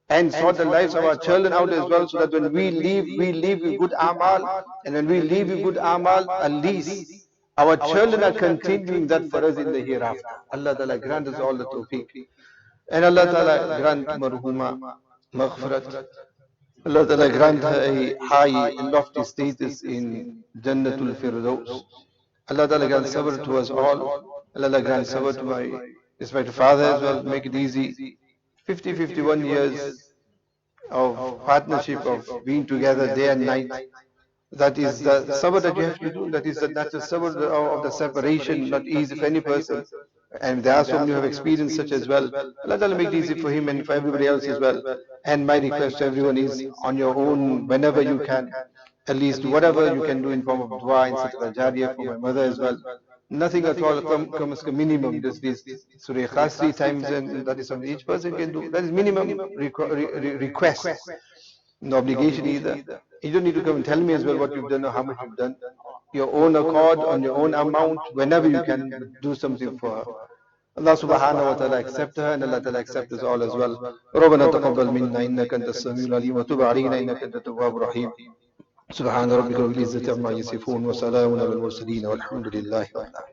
And sort the lives of our children out as well, so that when we leave with good amal, and when we leave with good amal, at least our children are continuing that for us in the hereafter. Allah Ta'ala grant us all the tawfiq. And Allah Ta'ala grant Marhuma maghfirat. Allah Ta'ala grant her a high and lofty status in Jannatul Firdaus. Allah Ta'ala grant sabr to us all. Allah Ta'ala grant sabr to my respected father as well. Make it easy. 51 years of partnership, of being together day and night. That is the sabr that you have to do. That is the natural sabr of the separation, not easy for any person. And there are so many who have experienced such as well. Allah Ta'ala make it easy for him and for everybody else as well. And my request to everyone is, on your own, whenever you can, at least whatever you can do in form of dua and sadaqah jariyah for my mother as well. Nothing at all, comes to minimum. Just these Surah Ikhlas 3 times, and that is something each person can do. That is minimum request. No obligation either. You don't need to come and tell me as well what you've done or how much you've done. Your own accord, on your own amount, whenever you can do something for her. Allah subhanahu wa ta'ala accept her, and Allah ta'ala accept us all as well. ربنا تقبل منا إنك أنت السميع العليم وتب علينا إنك أنت التواب الرحيم. سبحان ربك رب العزة عما يصفون وسلام على المرسلين والحمد لله رب العالمين.